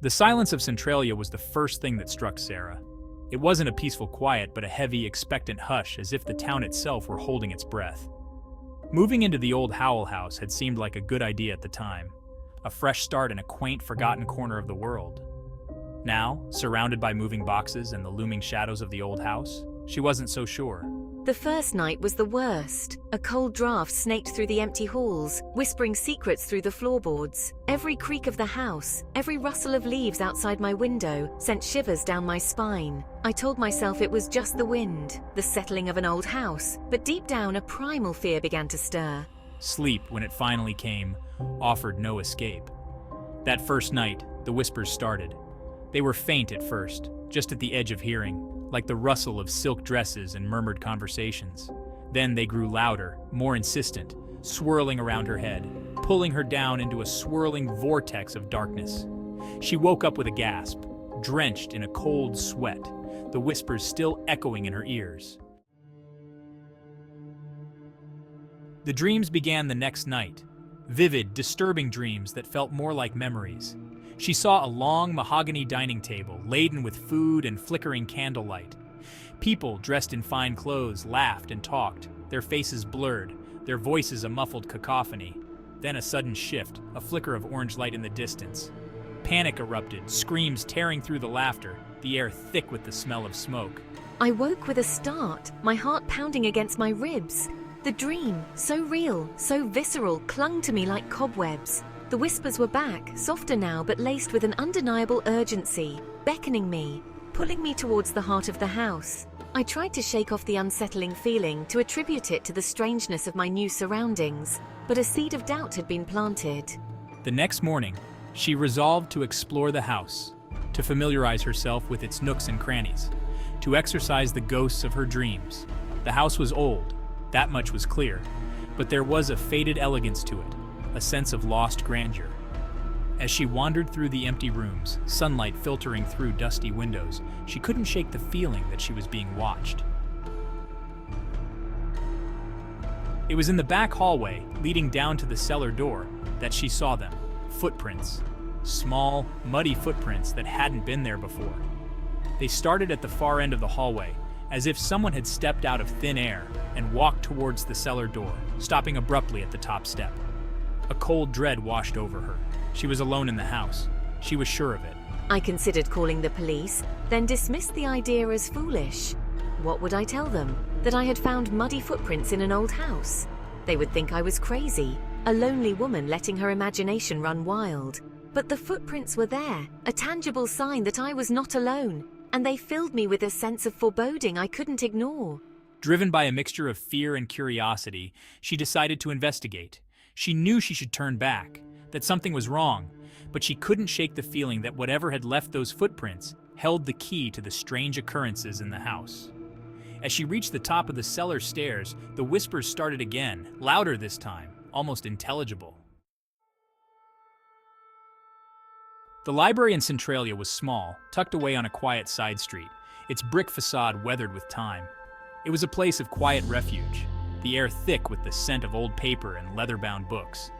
The silence of Centralia was the first thing that struck Sarah. It wasn't a peaceful quiet, but a heavy, expectant hush, as if the town itself were holding its breath. Moving into the old Howell house had seemed like a good idea at the time, a fresh start in a quaint, forgotten corner of the world. Now, surrounded by moving boxes and the looming shadows of the old house, she wasn't so sure. The first night was the worst. A cold draft snaked through the empty halls, whispering secrets through the floorboards. Every creak of the house, every rustle of leaves outside my window sent shivers down my spine. I told myself it was just the wind, the settling of an old house, but deep down a primal fear began to stir. Sleep, when it finally came, offered no escape. That first night, the whispers started. They were faint at first, just at the edge of hearing, like the rustle of silk dresses and murmured conversations. Then they grew louder, more insistent, swirling around her head, pulling her down into a swirling vortex of darkness. She woke up with a gasp, drenched in a cold sweat, the whispers still echoing in her ears. The dreams began the next night, vivid, disturbing dreams that felt more like memories. She saw a long mahogany dining table laden with food and flickering candlelight. People dressed in fine clothes laughed and talked, their faces blurred, their voices a muffled cacophony. Then a sudden shift, a flicker of orange light in the distance. Panic erupted, screams tearing through the laughter, the air thick with the smell of smoke. I woke with a start, my heart pounding against my ribs. The dream, so real, so visceral, clung to me like cobwebs. The whispers were back, softer now but laced with an undeniable urgency, beckoning me, pulling me towards the heart of the house. I tried to shake off the unsettling feeling, to attribute it to the strangeness of my new surroundings, but a seed of doubt had been planted. The next morning, she resolved to explore the house, to familiarize herself with its nooks and crannies, to exorcise the ghosts of her dreams. The house was old, that much was clear, but there was a faded elegance to it, a sense of lost grandeur. As she wandered through the empty rooms, sunlight filtering through dusty windows, she couldn't shake the feeling that she was being watched. It was in the back hallway, leading down to the cellar door, that she saw them. Footprints. Small, muddy footprints that hadn't been there before. They started at the far end of the hallway, as if someone had stepped out of thin air and walked towards the cellar door, stopping abruptly at the top step. A cold dread washed over her. She was alone in the house. She was sure of it. I considered calling the police, then dismissed the idea as foolish. What would I tell them? That I had found muddy footprints in an old house? They would think I was crazy, a lonely woman letting her imagination run wild. But the footprints were there, a tangible sign that I was not alone, and they filled me with a sense of foreboding I couldn't ignore. Driven by a mixture of fear and curiosity, she decided to investigate. She knew she should turn back, that something was wrong, but she couldn't shake the feeling that whatever had left those footprints held the key to the strange occurrences in the house. As she reached the top of the cellar stairs, the whispers started again, louder this time, almost intelligible. The library in Centralia was small, tucked away on a quiet side street, its brick facade weathered with time. It was a place of quiet refuge, the air thick with the scent of old paper and leather-bound books.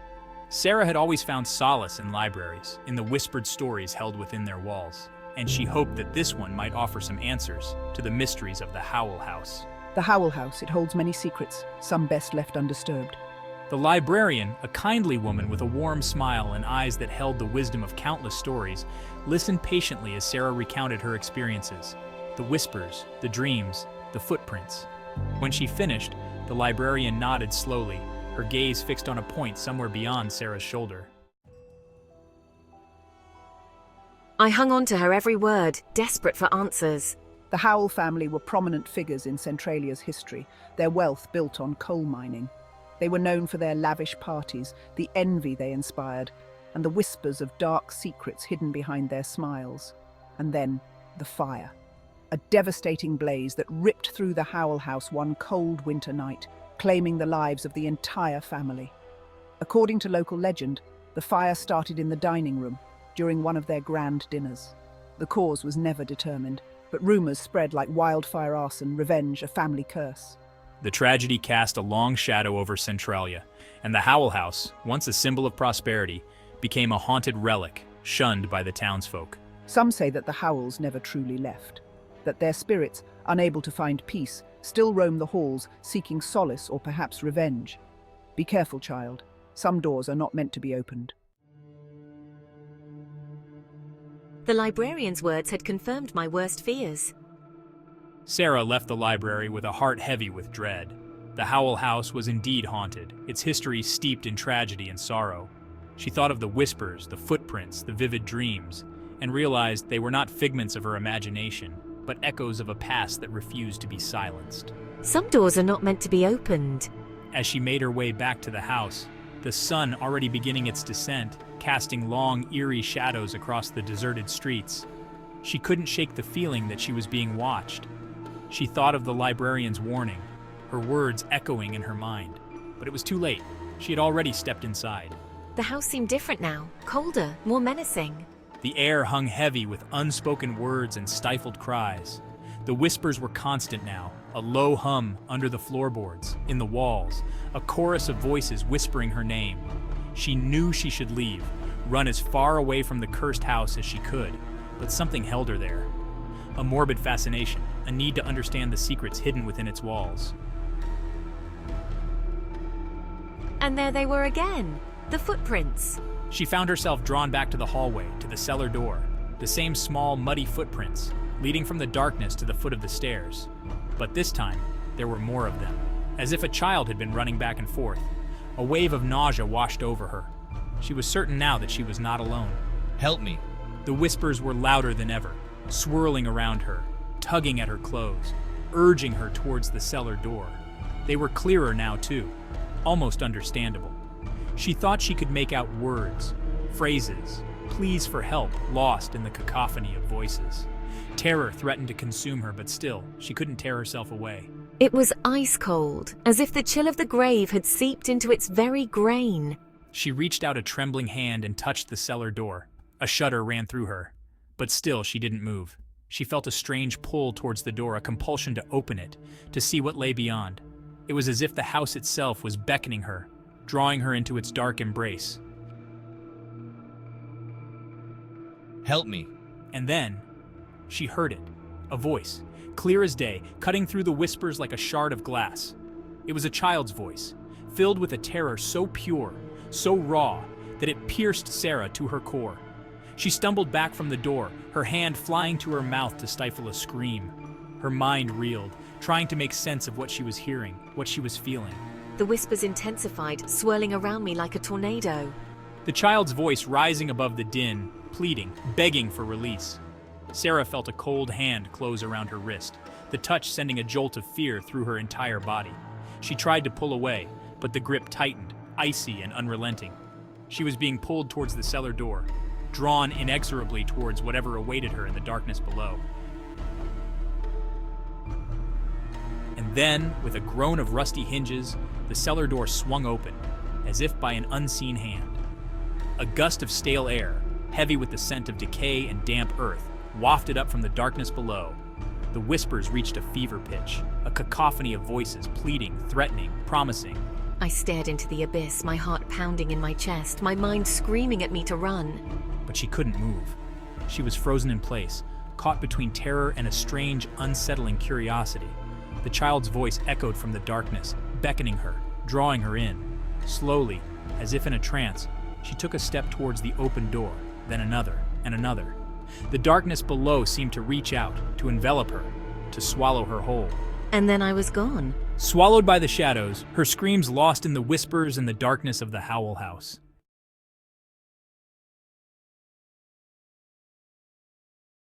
Sarah had always found solace in libraries, in the whispered stories held within their walls, and she hoped that this one might offer some answers to the mysteries of the Howell House. The Howell House, it holds many secrets, some best left undisturbed. The librarian, a kindly woman with a warm smile and eyes that held the wisdom of countless stories, listened patiently as Sarah recounted her experiences, the whispers, the dreams, the footprints. When she finished, the librarian nodded slowly, her gaze fixed on a point somewhere beyond Sarah's shoulder. I hung on to her every word, desperate for answers. The Howell family were prominent figures in Centralia's history, their wealth built on coal mining. They were known for their lavish parties, the envy they inspired, and the whispers of dark secrets hidden behind their smiles. And then, the fire. A devastating blaze that ripped through the Howell house one cold winter night, claiming the lives of the entire family. According to local legend, the fire started in the dining room during one of their grand dinners. The cause was never determined, but rumors spread like wildfire arson, revenge, a family curse. The tragedy cast a long shadow over Centralia, and the Howell House, once a symbol of prosperity, became a haunted relic, shunned by the townsfolk. Some say that the Howells never truly left, that their spirits, unable to find peace, still roam the halls seeking solace or perhaps revenge. Be careful, child. Some doors are not meant to be opened. The librarian's words had confirmed my worst fears. Sarah left the library with a heart heavy with dread. The Howell house was indeed haunted, its history steeped in tragedy and sorrow. She thought of the whispers, the footprints, the vivid dreams, and realized they were not figments of her imagination, but echoes of a past that refused to be silenced. Some doors are not meant to be opened. As she made her way back to the house, the sun already beginning its descent, casting long, eerie shadows across the deserted streets, she couldn't shake the feeling that she was being watched. She thought of the librarian's warning, her words echoing in her mind. But it was too late. She had already stepped inside. The house seemed different now, colder, more menacing. The air hung heavy with unspoken words and stifled cries. The whispers were constant now, a low hum under the floorboards, in the walls, a chorus of voices whispering her name. She knew she should leave, run as far away from the cursed house as she could, but something held her there. A morbid fascination, a need to understand the secrets hidden within its walls. And there they were again, the footprints. She found herself drawn back to the hallway, to the cellar door, the same small, muddy footprints, leading from the darkness to the foot of the stairs. But this time, there were more of them, as if a child had been running back and forth. A wave of nausea washed over her. She was certain now that she was not alone. Help me. The whispers were louder than ever, swirling around her, tugging at her clothes, urging her towards the cellar door. They were clearer now, too, almost understandable. She thought she could make out words, phrases, pleas for help lost in the cacophony of voices. Terror threatened to consume her, but still, she couldn't tear herself away. It was ice cold, as if the chill of the grave had seeped into its very grain. She reached out a trembling hand and touched the cellar door. A shudder ran through her, but still she didn't move. She felt a strange pull towards the door, a compulsion to open it, to see what lay beyond. It was as if the house itself was beckoning her, drawing her into its dark embrace. Help me. And then, she heard it, a voice, clear as day, cutting through the whispers like a shard of glass. It was a child's voice, filled with a terror so pure, so raw, that it pierced Sarah to her core. She stumbled back from the door, her hand flying to her mouth to stifle a scream. Her mind reeled, trying to make sense of what she was hearing, what she was feeling. The whispers intensified, swirling around me like a tornado. The child's voice rising above the din, pleading, begging for release. Sarah felt a cold hand close around her wrist, the touch sending a jolt of fear through her entire body. She tried to pull away, but the grip tightened, icy and unrelenting. She was being pulled towards the cellar door, drawn inexorably towards whatever awaited her in the darkness below. And then, with a groan of rusty hinges, the cellar door swung open, as if by an unseen hand. A gust of stale air, heavy with the scent of decay and damp earth, wafted up from the darkness below. The whispers reached a fever pitch, a cacophony of voices pleading, threatening, promising. I stared into the abyss, my heart pounding in my chest, my mind screaming at me to run. But she couldn't move. She was frozen in place, caught between terror and a strange, unsettling curiosity. The child's voice echoed from the darkness, beckoning her, drawing her in. Slowly, as if in a trance, she took a step towards the open door, then another and another. The darkness below seemed to reach out, to envelop her, to swallow her whole. And then I was gone. Swallowed by the shadows, her screams lost in the whispers and the darkness of the Howell house.